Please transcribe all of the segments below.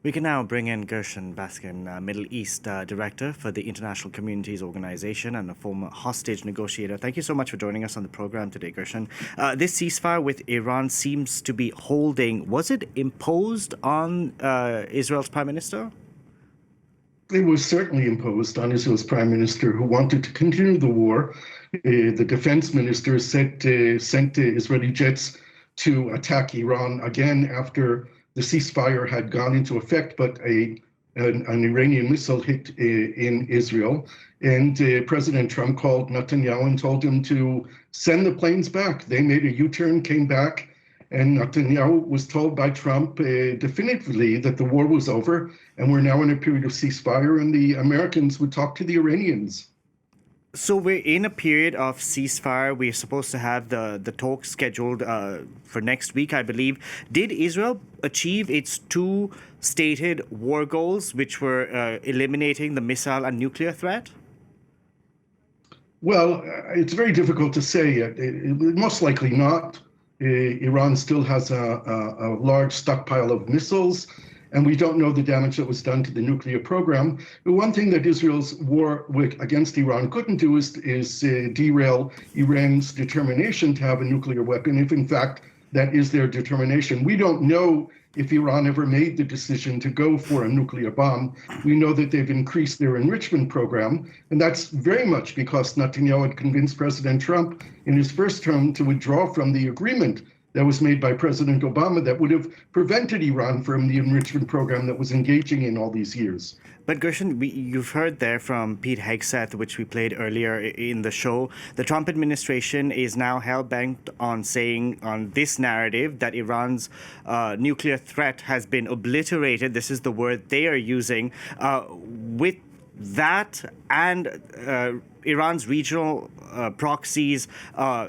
We can now bring in Gershon Baskin, Middle East Director for the International Communities Organization and a former hostage negotiator. Thank you so much for joining us on the program today, Gershon. This ceasefire with Iran seems to be holding. Was it imposed on Israel's Prime Minister? It was certainly imposed on Israel's Prime Minister, who wanted to continue the war. The defense minister sent Israeli jets to attack Iran again after the ceasefire had gone into effect, but an Iranian missile hit in Israel. And President Trump called Netanyahu and told him to send the planes back. They made a U-turn, came back, and Netanyahu was told by Trump definitively that the war was over and we're now in a period of ceasefire, and the Americans would talk to the Iranians. So we're in a period of ceasefire. We're supposed to have the talks scheduled for next week, I believe. Did Israel achieve its two stated war goals, which were eliminating the missile and nuclear threat? Well, it's very difficult to say. Most likely not. Iran still has a large stockpile of missiles, and we don't know the damage that was done to the nuclear program. But one thing that Israel's war against Iran couldn't do is derail Iran's determination to have a nuclear weapon, if in fact that is their determination. We don't know if Iran ever made the decision to go for a nuclear bomb. We know that they've increased their enrichment program, and that's very much because Netanyahu had convinced President Trump in his first term to withdraw from the agreement that was made by President Obama that would have prevented Iran from the enrichment program that was engaging in all these years. But Gershon, you've heard there from Pete Hegseth, which we played earlier in the show. The Trump administration is now hell-bent on saying on this narrative that Iran's nuclear threat has been obliterated. This is the word they are using. With that and Iran's regional proxies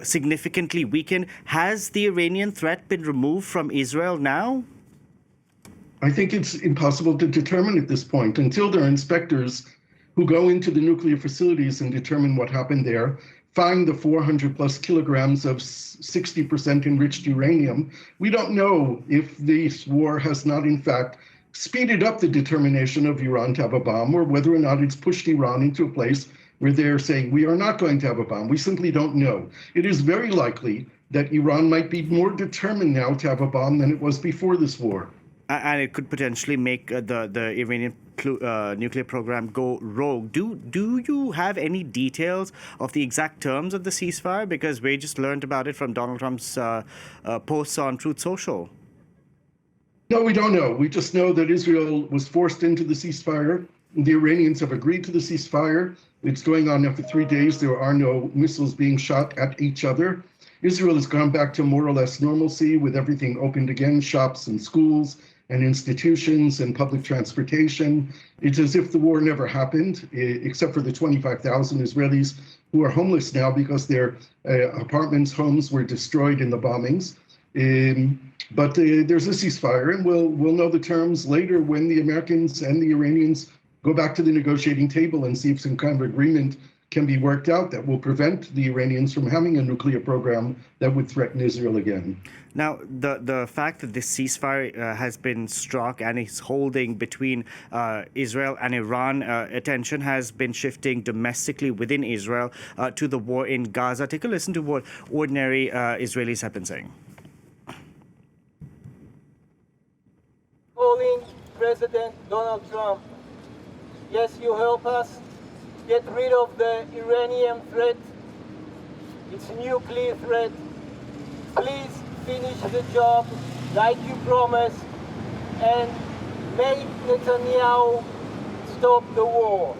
significantly weakened, has the Iranian threat been removed from Israel now? I think it's impossible to determine at this point until there are inspectors who go into the nuclear facilities and determine what happened there, find the 400 plus kilograms of 60% enriched uranium. We don't know if this war has not, in fact, speeded up the determination of Iran to have a bomb, or whether or not it's pushed Iran into a place where they're saying, we are not going to have a bomb. We simply don't know. It is very likely that Iran might be more determined now to have a bomb than it was before this war. And it could potentially make the Iranian nuclear program go rogue. Do you have any details of the exact terms of the ceasefire? Because we just learned about it from Donald Trump's posts on Truth Social. No, we don't know. We just know that Israel was forced into the ceasefire. The Iranians have agreed to the ceasefire. It's going on now for 3 days. There are no missiles being shot at each other. Israel has gone back to more or less normalcy with everything opened again, shops and schools and institutions and public transportation. It's as if the war never happened, except for the 25,000 Israelis who are homeless now because their apartments, homes were destroyed in the bombings. But there's a ceasefire, and we'll know the terms later when the Americans and the Iranians go back to the negotiating table and see if some kind of agreement can be worked out that will prevent the Iranians from having a nuclear program that would threaten Israel again. Now, the fact that this ceasefire has been struck and is holding between Israel and Iran, attention has been shifting domestically within Israel to the war in Gaza. Take a listen to what ordinary Israelis have been saying. Calling President Donald Trump, yes, you help us get rid of the Iranian threat, its nuclear threat. Please finish the job like you promised and make Netanyahu stop the war.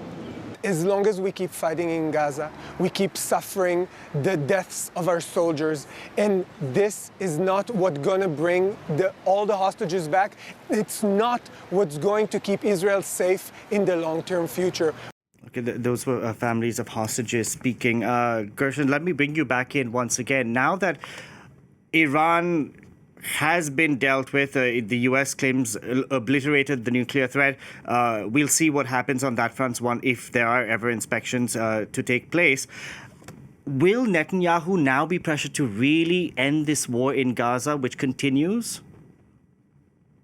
As long as we keep fighting in Gaza, we keep suffering the deaths of our soldiers. And this is not what's going to bring all the hostages back. It's not what's going to keep Israel safe in the long-term future. Okay, those were families of hostages speaking. Gershon, let me bring you back in once again. Now that Iran has been dealt with, the U.S. claims obliterated the nuclear threat. We'll see what happens on that front, if there are ever inspections to take place. Will Netanyahu now be pressured to really end this war in Gaza, which continues?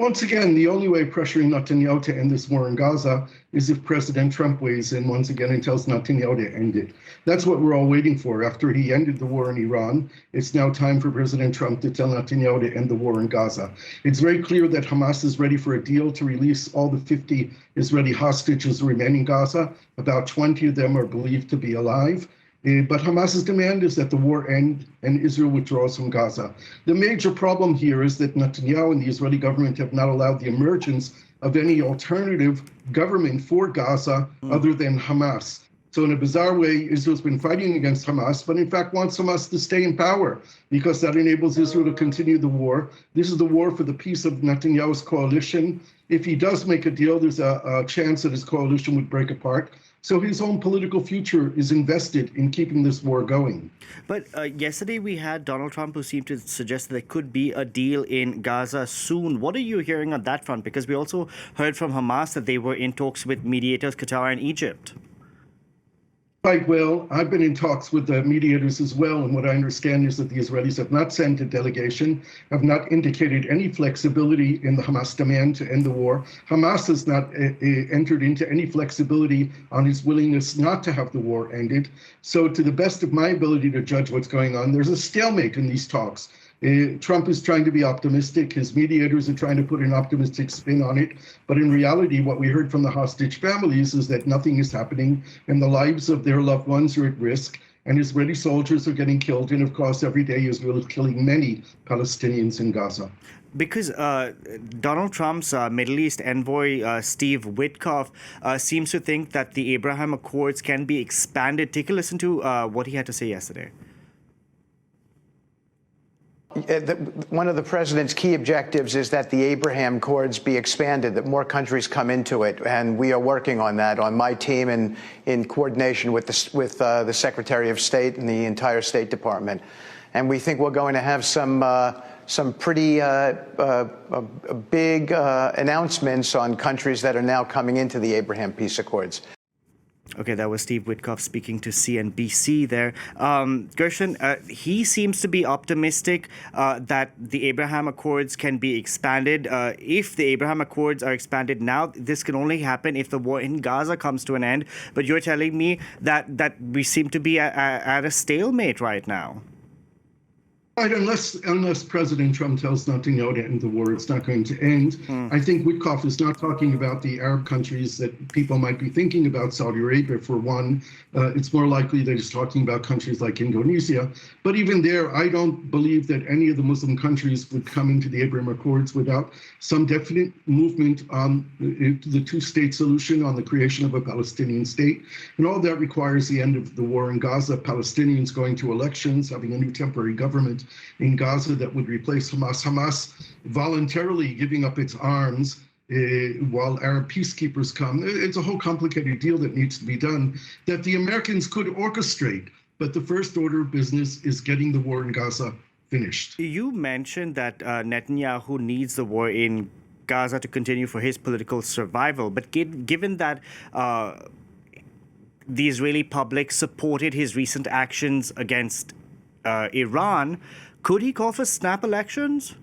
Once again, the only way pressuring Netanyahu to end this war in Gaza is if President Trump weighs in once again and tells Netanyahu to end it. That's what we're all waiting for. After he ended the war in Iran, it's now time for President Trump to tell Netanyahu to end the war in Gaza. It's very clear that Hamas is ready for a deal to release all the 50 Israeli hostages remaining in Gaza. About 20 of them are believed to be alive. But Hamas's demand is that the war end and Israel withdraws from Gaza. The major problem here is that Netanyahu and the Israeli government have not allowed the emergence of any alternative government for Gaza other than Hamas. So in a bizarre way, Israel's been fighting against Hamas, but in fact wants Hamas to stay in power because that enables Israel to continue the war. This is the war for the peace of Netanyahu's coalition. If he does make a deal, there's a chance that his coalition would break apart. So his own political future is invested in keeping this war going. But yesterday we had Donald Trump who seemed to suggest that there could be a deal in Gaza soon. What are you hearing on that front? Because we also heard from Hamas that they were in talks with mediators Qatar and Egypt. Quite well. I've been in talks with the mediators as well, and what I understand is that the Israelis have not sent a delegation, have not indicated any flexibility in the Hamas demand to end the war. Hamas has not entered into any flexibility on his willingness not to have the war ended. So to the best of my ability to judge what's going on, there's a stalemate in these talks. Trump is trying to be optimistic. His mediators are trying to put an optimistic spin on it. But in reality, what we heard from the hostage families is that nothing is happening and the lives of their loved ones are at risk. And Israeli soldiers are getting killed. And of course, every day Israel is killing many Palestinians in Gaza. Because Donald Trump's Middle East envoy, Steve Witkoff, seems to think that the Abraham Accords can be expanded. Take a listen to what he had to say yesterday. One of the president's key objectives is that the Abraham Accords be expanded, that more countries come into it, and we are working on that on my team and in coordination with the Secretary of State and the entire State Department. And we think we're going to have some pretty big announcements on countries that are now coming into the Abraham Peace Accords. Okay, that was Steve Witkoff speaking to CNBC there. Gershon, he seems to be optimistic that the Abraham Accords can be expanded. If the Abraham Accords are expanded now, this can only happen if the war in Gaza comes to an end. But you're telling me that we seem to be at a stalemate right now. Right, unless President Trump tells Netanyahu to end the war, it's not going to end. I think Witkoff is not talking about the Arab countries that people might be thinking about, Saudi Arabia for one. It's more likely that he's talking about countries like Indonesia. But even there, I don't believe that any of the Muslim countries would come into the Abraham Accords without some definite movement on the two-state solution, on the creation of a Palestinian state. And all that requires the end of the war in Gaza, Palestinians going to elections, having a new temporary government in Gaza that would replace Hamas. Hamas voluntarily giving up its arms while Arab peacekeepers come. It's a whole complicated deal that needs to be done that the Americans could orchestrate. But the first order of business is getting the war in Gaza finished. You mentioned that Netanyahu needs the war in Gaza to continue for his political survival. But given that the Israeli public supported his recent actions against Iran, could he call for snap elections?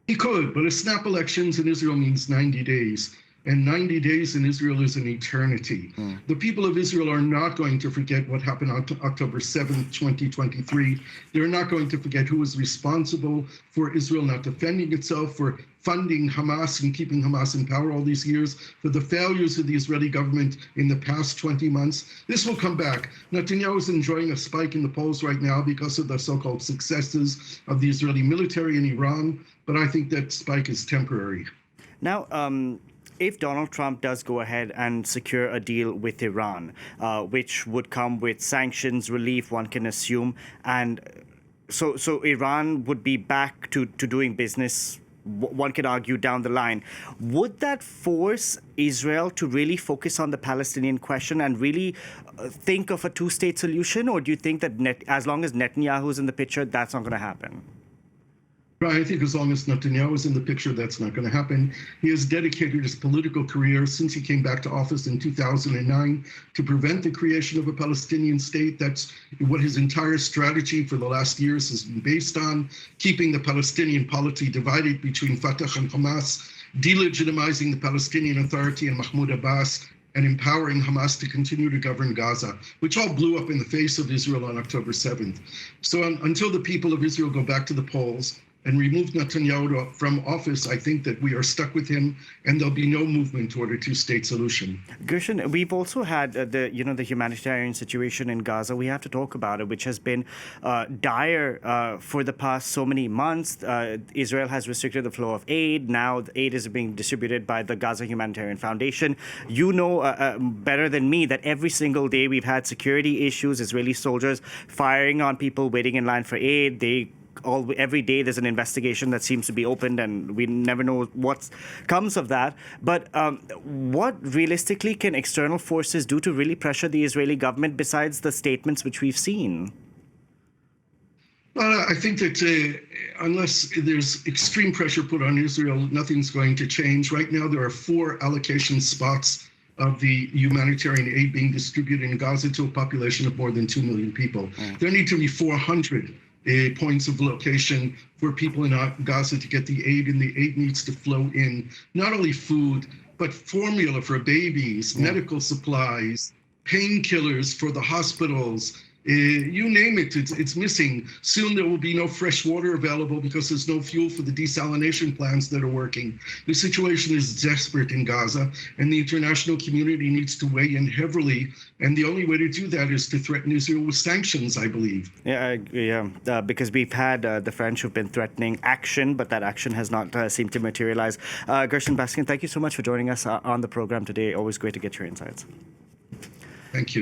He could, but a snap elections in Israel means 90 days. And 90 days in Israel is an eternity. The people of Israel are not going to forget what happened on October 7th, 2023. They're not going to forget who was responsible for Israel not defending itself, for funding Hamas and keeping Hamas in power all these years, for the failures of the Israeli government in the past 20 months. This will come back. Netanyahu is enjoying a spike in the polls right now because of the so-called successes of the Israeli military in Iran, but I think that spike is temporary. Now, if Donald Trump does go ahead and secure a deal with Iran, which would come with sanctions relief, one can assume, and so Iran would be back to doing business, one could argue, down the line. Would that force Israel to really focus on the Palestinian question and really think of a two-state solution? Or do you think that as long as Netanyahu's in the picture, that's not going to happen? I think as long as Netanyahu is in the picture, that's not going to happen. He has dedicated his political career since he came back to office in 2009 to prevent the creation of a Palestinian state. That's what his entire strategy for the last years has been based on, keeping the Palestinian polity divided between Fatah and Hamas, delegitimizing the Palestinian Authority and Mahmoud Abbas, and empowering Hamas to continue to govern Gaza, which all blew up in the face of Israel on October 7th. So until the people of Israel go back to the polls and remove Netanyahu from office, I think that we are stuck with him, and there'll be no movement toward a two-state solution. Gershon, we've also had the humanitarian situation in Gaza. We have to talk about it, which has been dire for the past so many months. Israel has restricted the flow of aid. Now the aid is being distributed by the Gaza Humanitarian Foundation. You know better than me that every single day we've had security issues, Israeli soldiers firing on people waiting in line for aid. Every day there's an investigation that seems to be opened, and we never know what comes of that. But what realistically can external forces do to really pressure the Israeli government besides the statements which we've seen? I think that unless there's extreme pressure put on Israel, nothing's going to change. Right now, there are 4 allocation spots of the humanitarian aid being distributed in Gaza to a population of more than 2 million people. There need to be 400 points of location for people in Gaza to get the aid, and the aid needs to flow in not only food, but formula for babies, medical supplies, painkillers for the hospitals. You name it, it's missing. Soon there will be no fresh water available because there's no fuel for the desalination plants that are working. The situation is desperate in Gaza, and the international community needs to weigh in heavily. And the only way to do that is to threaten Israel with sanctions, I believe. Because we've had the French who've been threatening action, but that action has not seemed to materialize. Gershon Baskin, thank you so much for joining us on the program today. Always great to get your insights. Thank you.